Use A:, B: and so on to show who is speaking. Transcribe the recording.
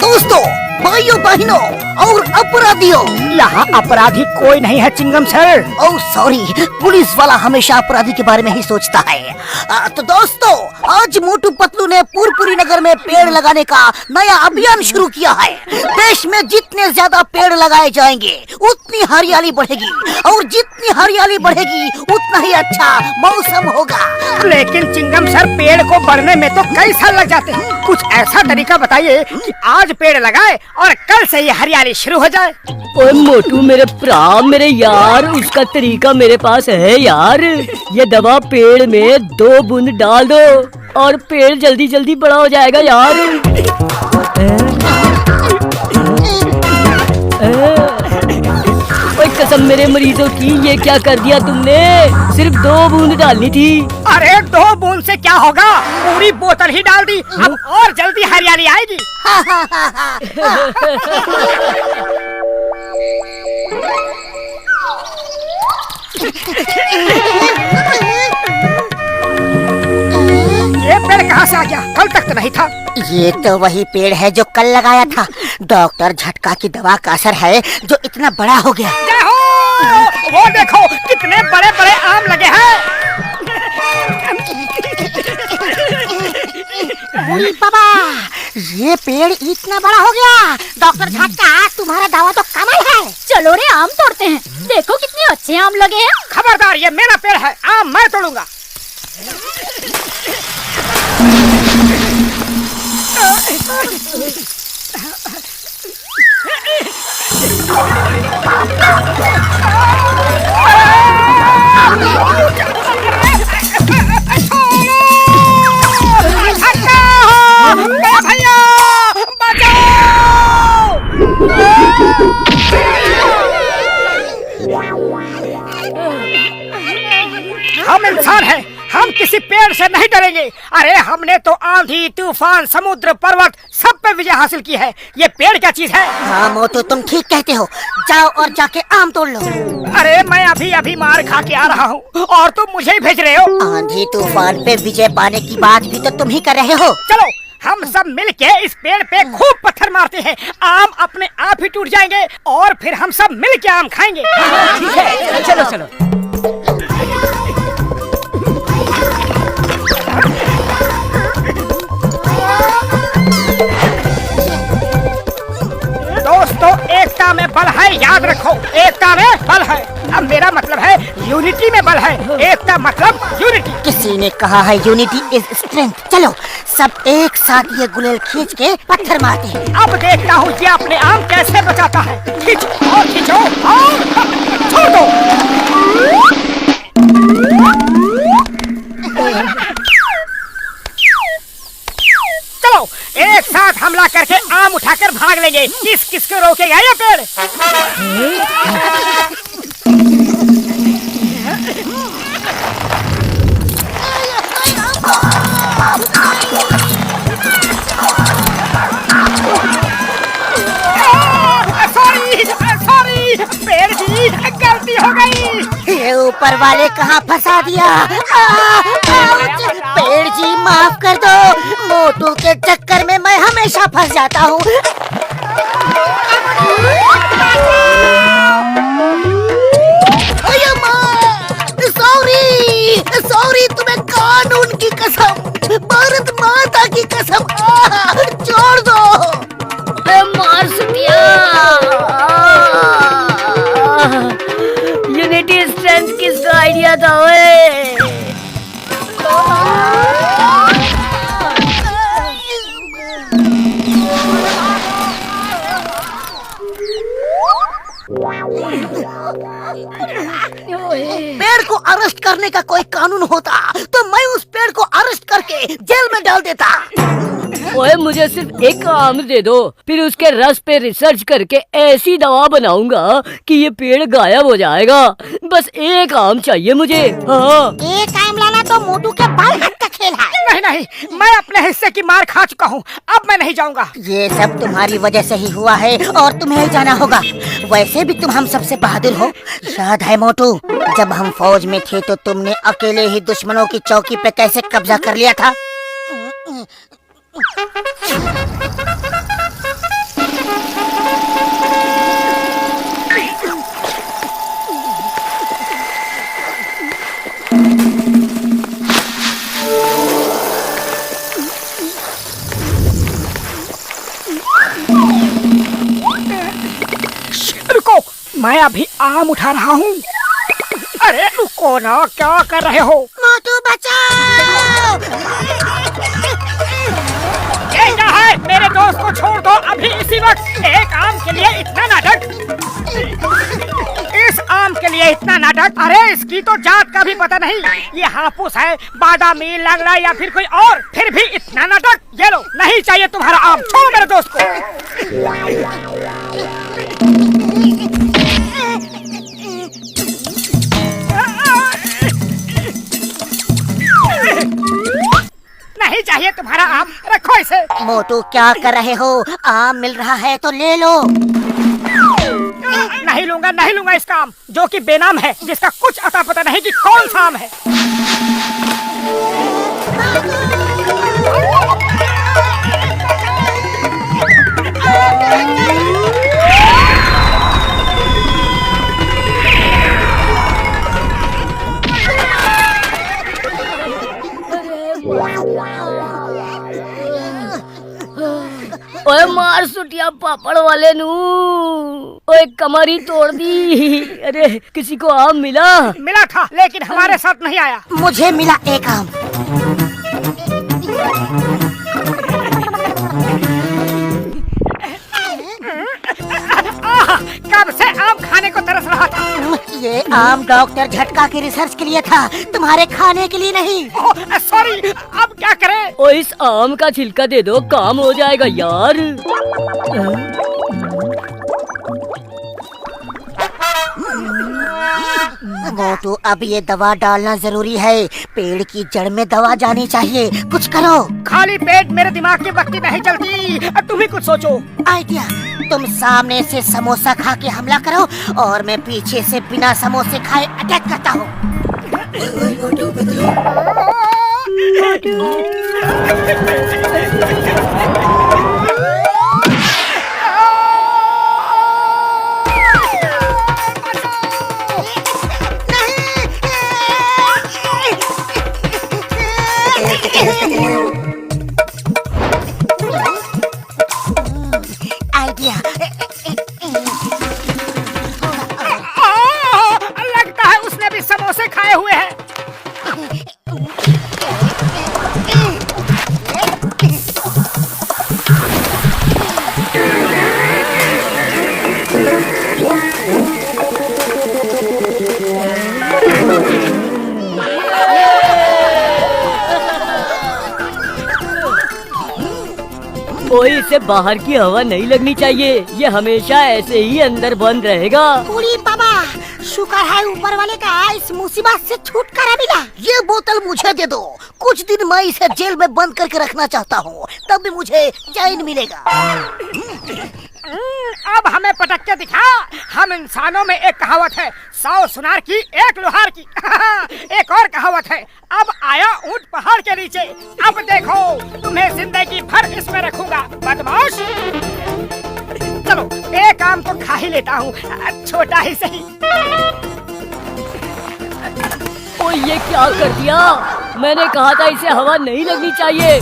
A: दोस्तों, भाइयों बहनों और अपराधियों,
B: यहाँ अपराधी कोई नहीं है Singham sir.
A: Oh sorry, police वाला हमेशा अपराधी के बारे में ही सोचता है। तो दोस्तों, आज मोटू पतलू ने पुरपुरी नगर में पेड़ लगाने का नया अभियान शुरू किया है। देश में जितने ज्यादा पेड़ लगाए जाएंगे उतनी हरियाली बढ़ेगी, और जितनी हरियाली बढ़ेगी उतना ही अच्छा मौसम होगा।
B: लेकिन चिंगम सर, पेड़ को बढ़ने में तो कई साल लग जाते हैं। कुछ ऐसा तरीका बताइए कि आज पेड़ लगाए और कल से ये हरियाली शुरू हो जाए।
C: ओए मोटू मेरे भरा, मेरे यार, उसका तरीका मेरे पास है यार। ये दवा पेड़ में 2 बूंद डाल दो और पेड़ जल्दी जल्दी बड़ा हो जाएगा यार। ओए कसम मेरे मरीजों की, ये क्या कर दिया तुमने? सिर्फ 2 बूंद डालनी थी।
B: अरे 2 बूंद से क्या होगा, पूरी बोतल ही डाल दी। अब और जल्दी हरियाली आएगी। ये पेड़ कहाँ से आ गया? कल तक तो नहीं था।
A: ये तो वही पेड़ है जो कल लगाया था। डॉक्टर झटका की दवा का असर है जो इतना बड़ा हो गया।
B: जय हो! वो देखो कितने बड़े बड़े आम लगे हैं।
A: बाबा, ये पेड़ इतना बड़ा हो गया। डॉक्टर झटका, तुम्हारा दवा तो कमाल है।
D: चलो रे, आम तोड़ते हैं। देखो कितने अच्छे आम लगे हैं।
B: खबरदार, ये मेरा पेड़ है, आम मैं तोड़ूंगा। भैया बचाओ! हम इंसान हैं, हम किसी पेड़ से नहीं डरेंगे। अरे हमने तो आंधी, तूफान, समुद्र, पर्वत सब पे विजय हासिल की है। ये पेड़ क्या चीज है?
A: हाँ मोटू, तुम ठीक कहते हो। जाओ और जाके आम तोड़ लो।
B: अरे मैं अभी अभी मार खा के आ रहा हूँ और तुम मुझे ही भेज रहे हो।
A: आंधी तूफान पे विजय पाने की बात भी तो तुम ही कर रहे हो।
B: चलो हम सब मिलके इस पेड़ पे खूब पत्थर मारते हैं, आम अपने आप ही टूट जाएंगे और फिर हम सब मिलके आम खाएंगे।
C: ठीक है, चलो चलो।
B: दोस्तों, एकता में बल है, याद रखो, एकता में बल है। अब मेरा मतलब है यूनिटी में बल है। एकता मतलब यूनिटी।
A: किसी ने कहा है यूनिटी इज स्ट्रेंथ। चलो सब एक साथ ये गुलेल खींच के पत्थर मारते हैं।
B: अब देखता हूँ ये अपने आम कैसे बचाता है। खींचो और खींचो और छोड़ दो। चलो एक साथ हमला करके आम उठाकर भाग लेंगे। किस किस को रोकेगा ये पेड़? सॉरी पेड़ जी, गलती हो गई।
A: ये ऊपर वाले कहाँ फंसा दिया। पेड़ जी माफ कर दो, मोटू के चक्कर में मैं हमेशा फंस जाता हूँ। सॉरी सॉरी, तुम्हें कानून की कसम, भारत माता की कसम, छोड़ दो।
C: मार सुटिया। यूनिटी स्ट्रेंथ किसका आइडिया था?
A: पेड़ को अरेस्ट करने का कोई कानून होता तो मैं उस पेड़ को अरेस्ट करके जेल में डाल देता।
C: ओए मुझे सिर्फ एक आम दे दो, फिर उसके रस पे रिसर्च करके ऐसी दवा बनाऊंगा कि ये पेड़ गायब हो जाएगा। बस एक आम चाहिए मुझे। हाँ।
A: एक आम लाना तो मोटू के बाल हाथ का खेल है।
B: नहीं, मैं अपने हिस्से की मार खा चुका हूँ, अब मैं नहीं जाऊँगा।
A: ये सब तुम्हारी वजह से ही हुआ है और तुम्हें ही जाना होगा। वैसे भी तुम हम सबसे बहादुर हो। याद है मोटू, जब हम फौज में थे तो तुमने अकेले ही दुश्मनों की चौकी पे कैसे कब्जा कर लिया था।
B: रुको, मैं अभी आम उठा रहा हूँ। अरे रुको ना, क्या कर रहे हो?
A: मोटू बचाओ!
B: ये क्या है? मेरे दोस्त को छोड़ दो अभी इसी वक्त। एक आम के लिए इतना नाटक, इस आम के लिए इतना नाटक। अरे इसकी तो जात का भी पता नहीं, ये हापुस है, बादामी, लंगड़ा या फिर कोई और, फिर भी इतना नाटक। ये लो, नहीं चाहिए तुम्हारा आम, छोड़ो मेरे दोस्त को। नहीं चाहिए तुम्हारा आम, रखो इसे।
A: मोटू क्या कर रहे हो? आम मिल रहा है तो ले लो।
B: नहीं लूंगा, नहीं लूंगा इसका आम, जो कि बेनाम है, जिसका कुछ अता पता नहीं कि कौन सा आम है।
C: ओए मार सुटिया पापड़ वाले नू, ओए कमर ही तोड़ दी। अरे किसी को आम मिला?
B: मिला था, लेकिन हमारे साथ नहीं आया।
A: मुझे मिला एक आम।
B: कब से आम खाने को तरस रहा था।
A: ये आम डॉक्टर झटका की रिसर्च के लिए था, तुम्हारे खाने के लिए नहीं।
B: सॉरी, अब क्या करें?
C: ओ इस आम का छिलका दे दो, काम हो जाएगा यार।
A: मोटू, अब ये दवा डालना जरूरी है। पेड़ की जड़ में दवा जानी चाहिए, कुछ करो।
B: खाली पेट मेरे दिमाग की बत्ती नहीं चलती, तुम ही कुछ सोचो।
A: आइडिया, तुम सामने से समोसा खा के हमला करो और मैं पीछे से बिना समोसे खाए अटैक करता हूँ। आइडिया,
B: लगता है उसने भी समोसे खाए हुए हैं।
C: कोई इसे बाहर की हवा नहीं लगनी चाहिए, ये हमेशा ऐसे ही अंदर बंद रहेगा।
A: पूरी बाबा, शुक्र है ऊपर वाले का इस मुसीबत से छुटकारा मिला। ये बोतल मुझे दे दो, कुछ दिन मैं इसे जेल में बंद करके रखना चाहता हूँ, तब भी मुझे चैन मिलेगा।
B: अब हमें पटक के दिखा। हम इंसानों में एक कहावत है, 100 सुनार की 1 लोहार की। एक और कहावत है, अब आया ऊंट पहाड़ के नीचे। अब देखो, तुम्हें जिंदगी भर इसमें रखूंगा, बदमाश। चलो एक आम तो खा ही लेता हूँ, छोटा ही सही।
C: ओ ये क्या कर दिया? मैंने कहा था इसे हवा नहीं लगनी चाहिए।